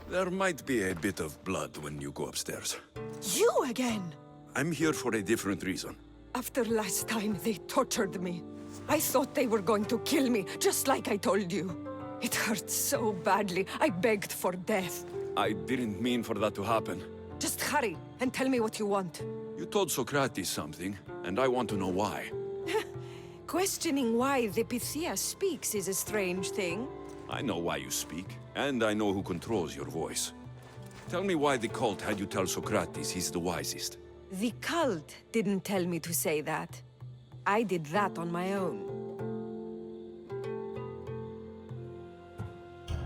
There might be a bit of blood when you go upstairs. You again? I'm here for a different reason. After last time, they tortured me. I thought they were going to kill me, just like I told you. It hurt so badly, I begged for death. I didn't mean for that to happen. Just hurry, and tell me what you want. You told Socrates something, and I want to know why. Questioning why the Pythia speaks is a strange thing. I know why you speak, and I know who controls your voice. Tell me why the cult had you tell Socrates he's the wisest. The cult didn't tell me to say that. I did that on my own.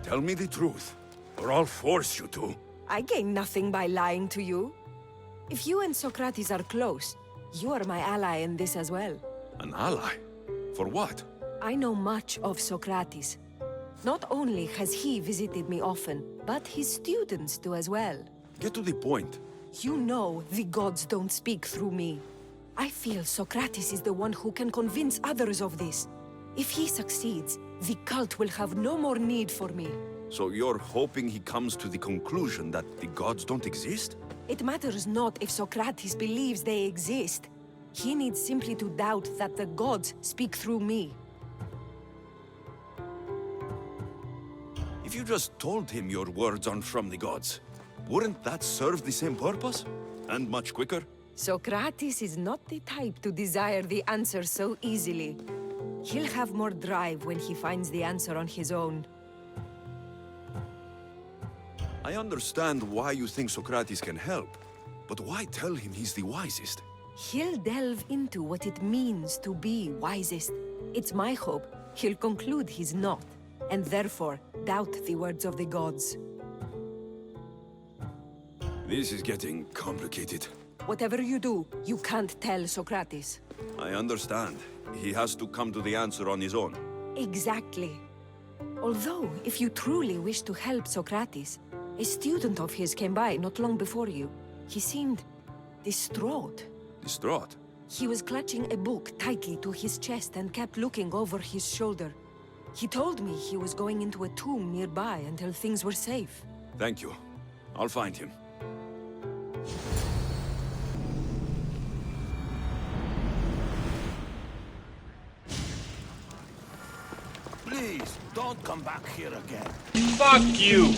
Tell me the truth, or I'll force you to. I gain nothing by lying to you. If you and Socrates are close, you are my ally in this as well. An ally? For what? I know much of Socrates. Not only has he visited me often, but his students do as well. Get to the point. You know the gods don't speak through me. I feel Socrates is the one who can convince others of this. If he succeeds, the cult will have no more need for me. So you're hoping he comes to the conclusion that the gods don't exist? It matters not if Socrates believes they exist. He needs simply to doubt that the gods speak through me. If you just told him your words aren't from the gods, wouldn't that serve the same purpose? And much quicker? Socrates is not the type to desire the answer so easily. He'll have more drive when he finds the answer on his own. I understand why you think Socrates can help, but why tell him he's the wisest? He'll delve into what it means to be wisest. It's my hope he'll conclude he's not, and therefore doubt the words of the gods. This is getting complicated. Whatever you do, you can't tell Socrates. I understand. He has to come to the answer on his own. Exactly. Although, if you truly wish to help Socrates, a student of his came by not long before you. He seemed distraught. Distraught? He was clutching a book tightly to his chest and kept looking over his shoulder. He told me he was going into a tomb nearby until things were safe. Thank you. I'll find him. Please, don't come back here again. Fuck you!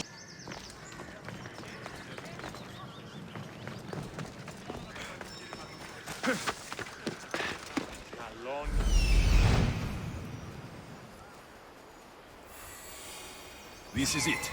This is it.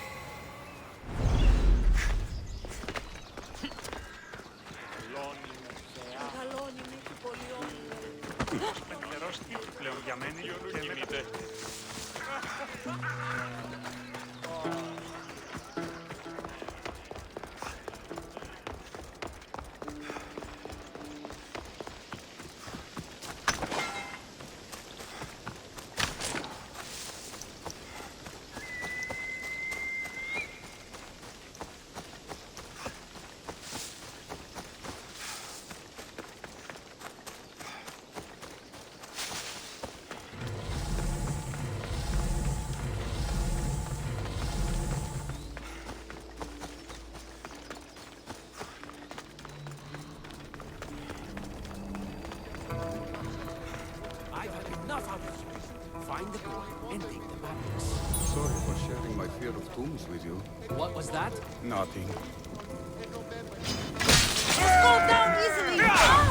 Enough of this. Find the boy and take the bags. Sorry for sharing my fear of tombs with you. What was that? Nothing. Fall down easily! Ah!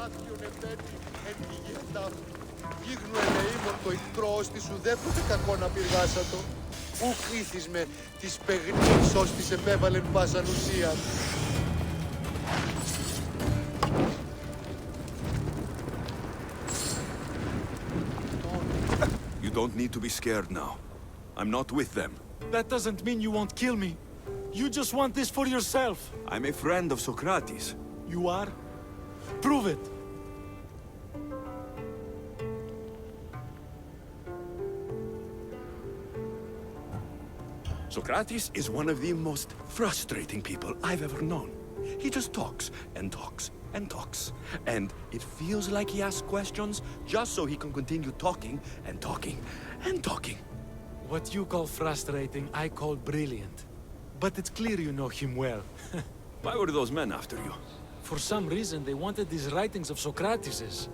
μάτιον εμπέτη εν τη γέντα. Γίγνου ελεήμων το ικτρός της ουδέποτε κακό να πυργάσατο. Ουκ ήθισμε της παιγνής ως της επέβαλεν πάσαν ουσίαν. You don't need to be scared now. I'm not with them. That doesn't mean you won't kill me. You just want this for yourself. I'm a friend of Socrates. You are? Prove it. Socrates is one of the most frustrating people I've ever known. He just talks and talks and talks. And it feels like he asks questions just so he can continue talking and talking and talking. What you call frustrating, I call brilliant. But it's clear you know him well. Why were those men after you? For some reason, they wanted these writings of Socrates's.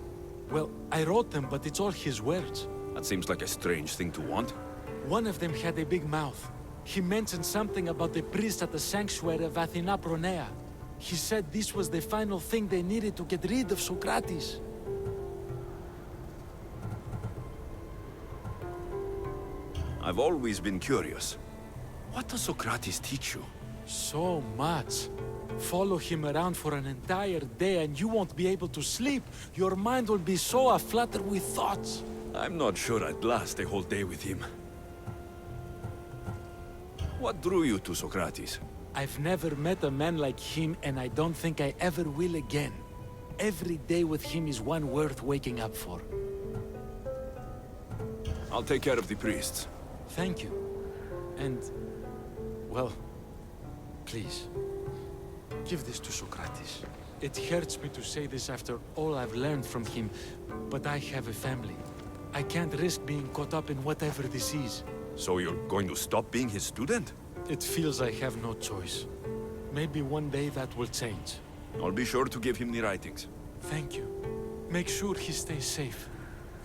Well, I wrote them, but it's all his words. That seems like a strange thing to want. One of them had a big mouth. He mentioned something about the priest at the sanctuary of Athena Pronea. He said this was the final thing they needed to get rid of Socrates. I've always been curious. What does Socrates teach you? So much. Follow him around for an entire day and you won't be able to sleep. Your mind will be so aflutter with thoughts. I'm not sure I'd last a whole day with him. What drew you to Socrates? I've never met a man like him and I don't think I ever will again. Every day with him is one worth waking up for. I'll take care of the priests. Thank you. And, well, please, give this to Socrates. It hurts me to say this after all I've learned from him, but I have a family. I can't risk being caught up in whatever this is. So you're going to stop being his student? It feels I have no choice. Maybe one day that will change. I'll be sure to give him the writings. Thank you. Make sure he stays safe.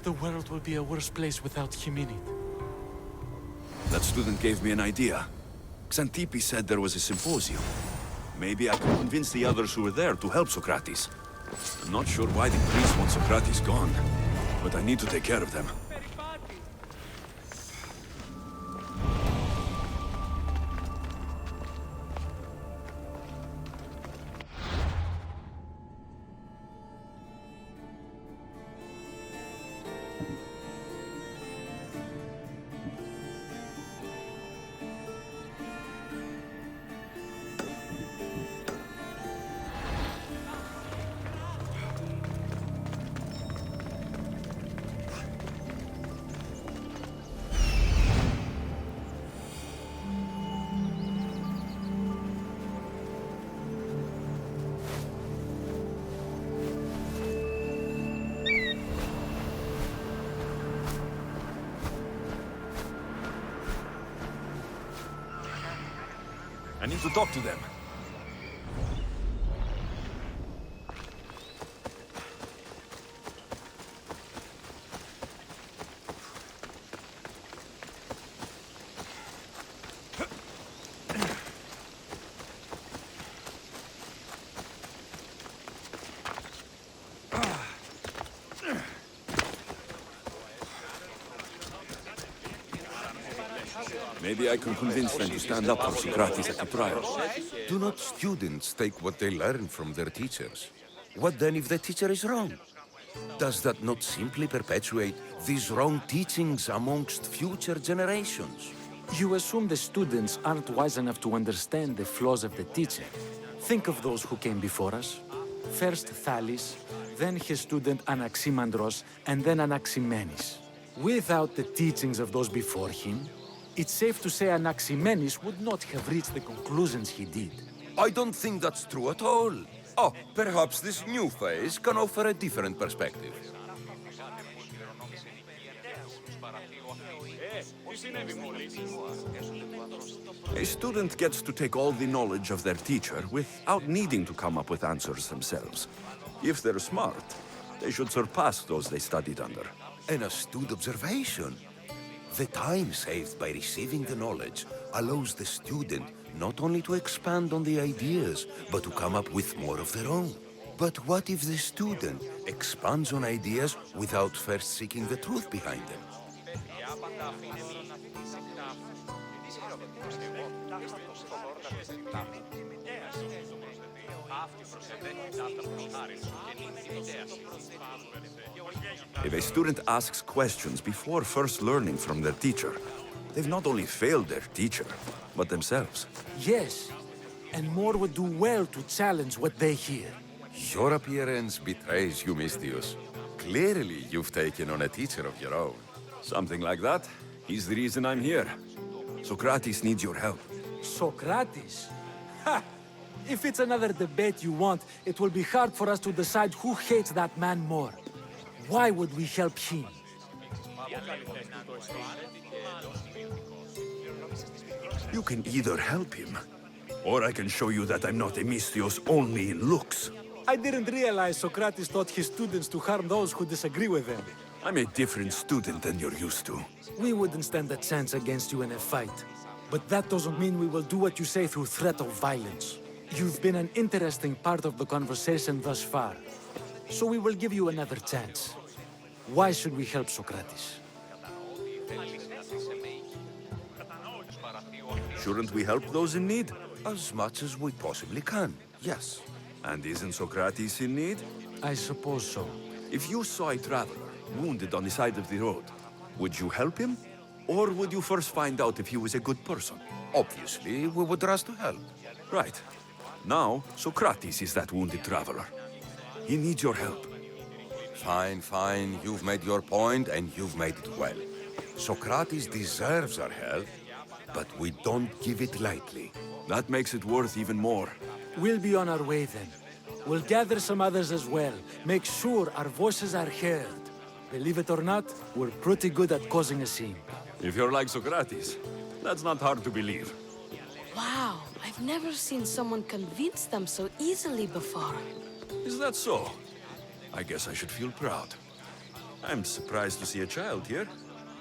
The world will be a worse place without him in it. That student gave me an idea. Xantippe said there was a symposium. Maybe I can convince the others who were there to help Socrates. I'm not sure why the priests want Socrates gone, but I need to take care of them. I need to talk to them. Maybe I can convince them to stand up for Socrates at the trial. Do not students take what they learn from their teachers? What then if the teacher is wrong? Does that not simply perpetuate these wrong teachings amongst future generations? You assume the students aren't wise enough to understand the flaws of the teacher. Think of those who came before us. First Thales, then his student Anaximandros, and then Anaximenes. Without the teachings of those before him, it's safe to say Anaximenes would not have reached the conclusions he did. I don't think that's true at all. Oh, perhaps this new phase can offer a different perspective. A student gets to take all the knowledge of their teacher without needing to come up with answers themselves. If they're smart, they should surpass those they studied under. An astute observation. The time saved by receiving the knowledge allows the student not only to expand on the ideas, but to come up with more of their own. But what if the student expands on ideas without first seeking the truth behind them? If a student asks questions before first learning from their teacher, they've not only failed their teacher, but themselves. Yes, and more would do well to challenge what they hear. Your appearance betrays you, Mystius. Clearly, you've taken on a teacher of your own. Something like that. He's the reason I'm here. Socrates needs your help. Socrates? Ha! If it's another debate you want, it will be hard for us to decide who hates that man more. Why would we help him? You can either help him, or I can show you that I'm not a Mystios only in looks. I didn't realize Socrates taught his students to harm those who disagree with them. I'm a different student than you're used to. We wouldn't stand a chance against you in a fight. But that doesn't mean we will do what you say through threat of violence. You've been an interesting part of the conversation thus far. So we will give you another chance. Why should we help Socrates? Shouldn't we help those in need? As much as we possibly can, yes. And isn't Socrates in need? I suppose so. If you saw a traveler wounded on the side of the road, would you help him? Or would you first find out if he was a good person? Obviously, we would rush to help. Right. Now, Socrates is that wounded traveler. He needs your help. Fine, fine. You've made your point, and you've made it well. Socrates deserves our help, but we don't give it lightly. That makes it worth even more. We'll be on our way then. We'll gather some others as well. Make sure our voices are heard. Believe it or not, we're pretty good at causing a scene. If you're like Socrates, that's not hard to believe. Wow, I've never seen someone convince them so easily before. Is that so? I guess I should feel proud. I'm surprised to see a child here.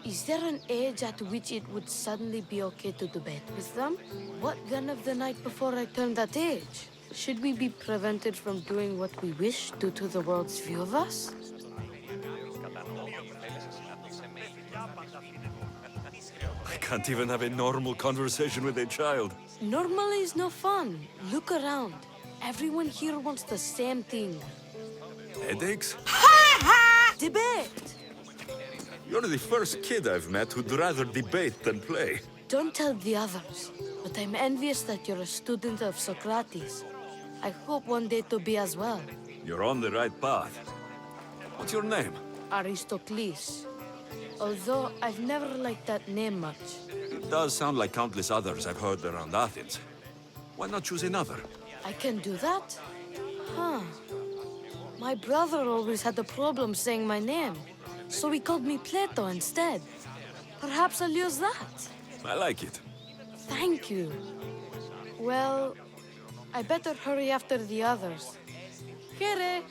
Is there an age at which it would suddenly be okay to debate with them? What then of the night before I turned that age? Should we be prevented from doing what we wish due to the world's view of us? I can't even have a normal conversation with a child. Normal is no fun. Look around. Everyone here wants the same thing. Headaches? Debate! You're the first kid I've met who'd rather debate than play. Don't tell the others, but I'm envious that you're a student of Socrates. I hope one day to be as well. You're on the right path. What's your name? Aristocles. Although I've never liked that name much. It does sound like countless others I've heard around Athens. Why not choose another? I can do that? Huh. My brother always had a problem saying my name, so he called me Plato instead. Perhaps I'll use that. I like it. Thank you. Well, I better hurry after the others. Here.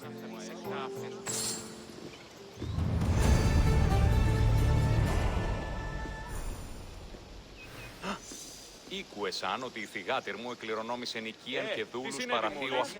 Ήκουεσαν ότι η θυγάτερ μου εκληρονόμησε νοικίαν και δούλους παραθύου.